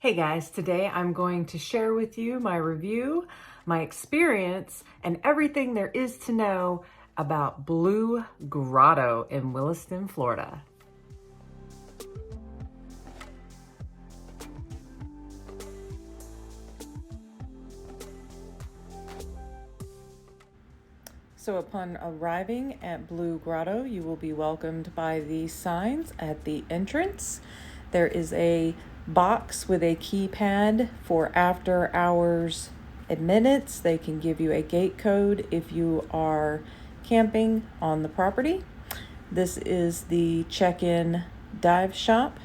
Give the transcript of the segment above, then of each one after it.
Hey guys, today I'm going to share with you my review, my experience, and everything there is to know about Blue Grotto in Williston, Florida. So upon arriving at Blue Grotto, you will be welcomed by these signs at the entrance. There is a box with a keypad for after hours admittance. They can give you a gate code if you are camping on the property. This is the check-in dive shop.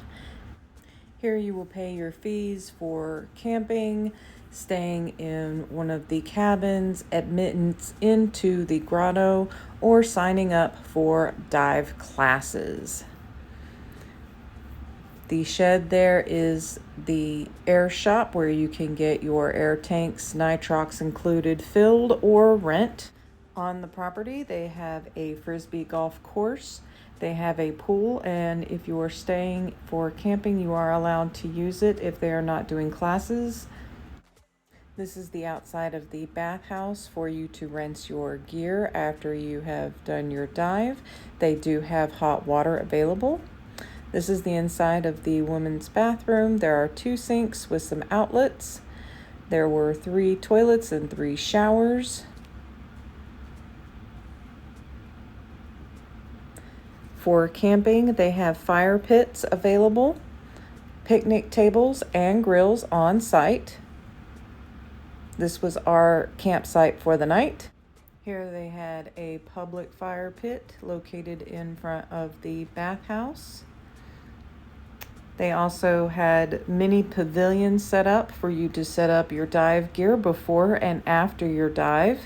Here you will pay your fees for camping, staying in one of the cabins, admittance into the grotto, or signing up for dive classes. The shed there is the air shop where you can get your air tanks, nitrox included, filled or rent. On the property, they have a frisbee golf course. They have a pool, and if you are staying for camping, you are allowed to use it if they are not doing classes. This is the outside of the bathhouse for you to rinse your gear after you have done your dive. They do have hot water available. This is the inside of the women's bathroom. There are 2 sinks with some outlets. There were 3 toilets and 3 showers. For camping, they have fire pits available, picnic tables and grills on site. This was our campsite for the night. Here they had a public fire pit located in front of the bathhouse. They also had mini pavilions set up for you to set up your dive gear before and after your dive.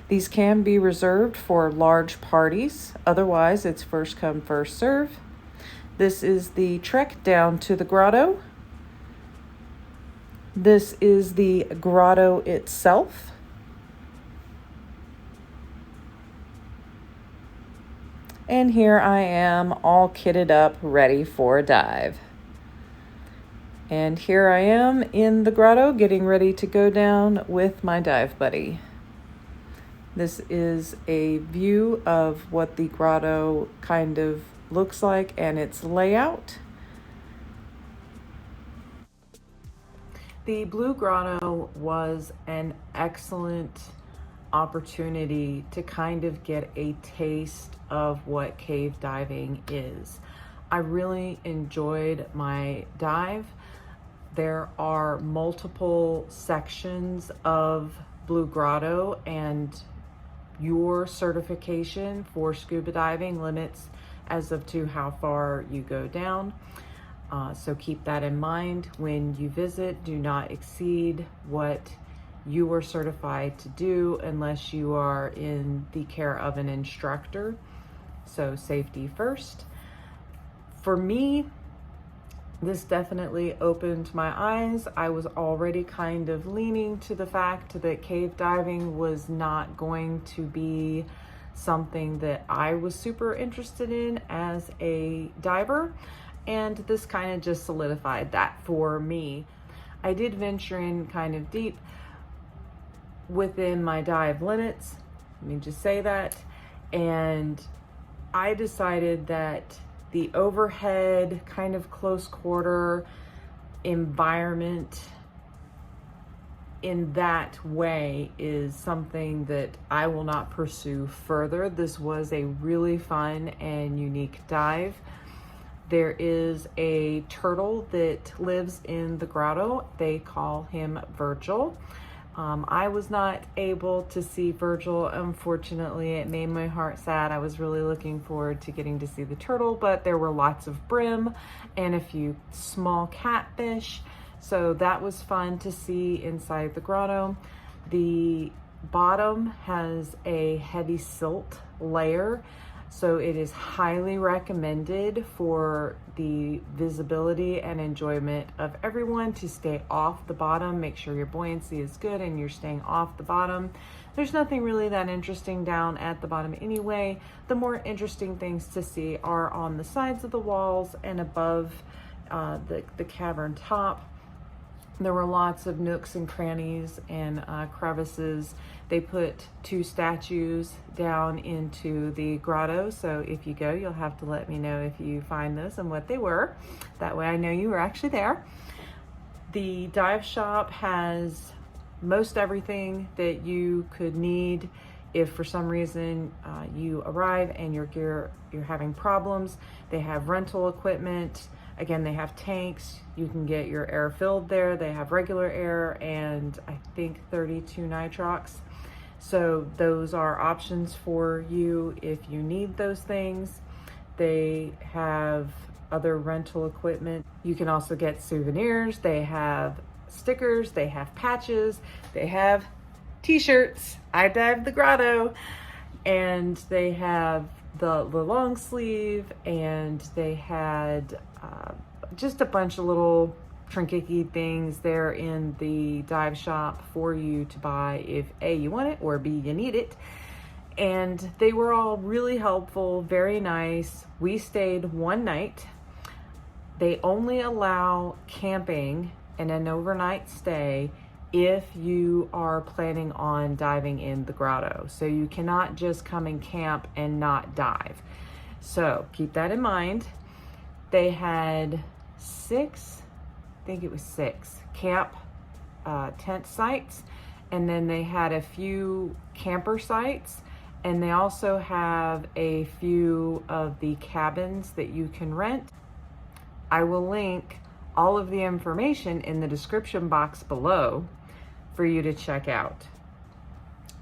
These can be reserved for large parties. Otherwise, it's first come, first serve. This is the trek down to the grotto. This is the grotto itself. And here I am all kitted up, ready for a dive. And here I am in the grotto getting ready to go down with my dive buddy. This is a view of what the grotto kind of looks like and its layout. The Blue Grotto was an excellent opportunity to kind of get a taste of what cave diving is. I really enjoyed my dive. There are multiple sections of Blue Grotto, and your certification for scuba diving limits as of to how far you go down. So keep that in mind when you visit. Do not exceed what you are certified to do unless you are in the care of an instructor. So safety first. For me, this definitely opened my eyes. I was already kind of leaning to the fact that cave diving was not going to be something that I was super interested in as a diver, and this kind of just solidified that for me. I did venture in kind of deep within my dive limits, let me just say that, and I decided that the overhead, kind of close quarter environment in that way is something that I will not pursue further. This was a really fun and unique dive. There is a turtle that lives in the grotto. They call him Virgil. I was not able to see Virgil, unfortunately. It made my heart sad. I was really looking forward to getting to see the turtle, but there were lots of brim and a few small catfish. So that was fun to see inside the grotto. The bottom has a heavy silt layer, so it is highly recommended for the visibility and enjoyment of everyone to stay off the bottom. Make sure your buoyancy is good and you're staying off the bottom. There's nothing really that interesting down at the bottom anyway. The more interesting things to see are on the sides of the walls and above the cavern top. There were lots of nooks and crannies and crevices. They put 2 statues down into the grotto, so if you go, you'll have to let me know if you find those and what they were. That way I know you were actually there. The dive shop has most everything that you could need. If for some reason you arrive and you're having problems, they have rental equipment. Again, they have tanks. You can get your air filled there. They have regular air and I think 32 nitrox. So those are options for you if you need those things. They have other rental equipment. You can also get souvenirs. They have stickers, they have patches, they have t-shirts. I dived the grotto, and they have the long sleeve, and they had just a bunch of little trinket-y things there in the dive shop for you to buy if A, you want it, or B, you need it. And they were all really helpful, very nice. We stayed one night. They only allow camping and an overnight stay if you are planning on diving in the grotto. So you cannot just come and camp and not dive. So keep that in mind. They had 6 camp tent sites, and then they had a few camper sites, and they also have a few of the cabins that you can rent. I will link all of the information in the description box below for you to check out.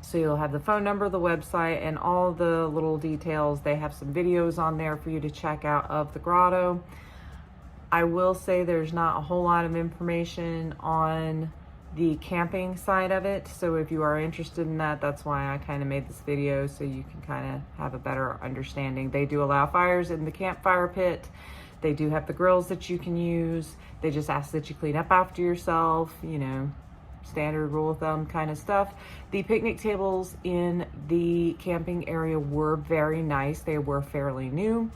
So you'll have the phone number, the website, and all the little details. They have some videos on there for you to check out of the grotto. I will say there's not a whole lot of information on the camping side of it. So if you are interested in that, that's why I kind of made this video, so you can kind of have a better understanding. They do allow fires in the campfire pit. They do have the grills that you can use. They just ask that you clean up after yourself, you know, standard rule of thumb kind of stuff. The picnic tables in the camping area were very nice. They were fairly new.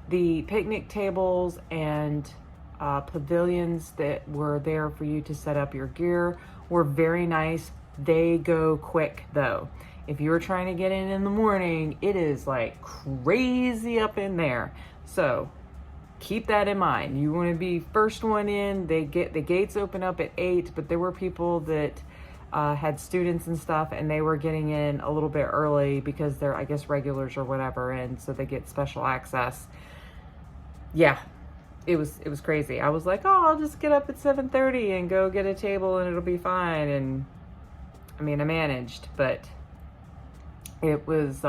The picnic tables and pavilions that were there for you to set up your gear were very nice. They go quick though. If you're trying to get in the morning, it is like crazy up in there. So keep that in mind. You want to be first one in. The gates open up at 8, but there were people that had students and stuff, and they were getting in a little bit early because they're, I guess, regulars or whatever, and so they get special access. Yeah, it was crazy. I was like, oh, I'll just get up at 7:30 and go get a table and it'll be fine. And I mean, I managed, but it was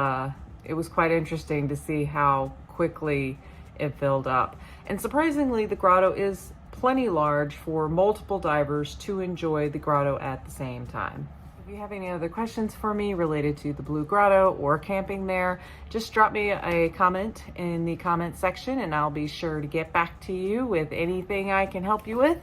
quite interesting to see how quickly it filled up. And surprisingly, the grotto is plenty large for multiple divers to enjoy the grotto at the same time. If you have any other questions for me related to the Blue Grotto or camping there, just drop me a comment in the comment section and I'll be sure to get back to you with anything I can help you with.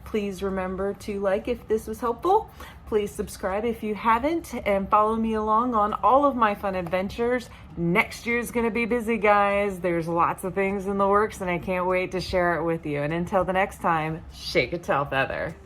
Please remember to like if this was helpful. Please subscribe if you haven't, and follow me along on all of my fun adventures. Next year's gonna be busy, guys. There's lots of things in the works and I can't wait to share it with you. And until the next time, shake a tail feather.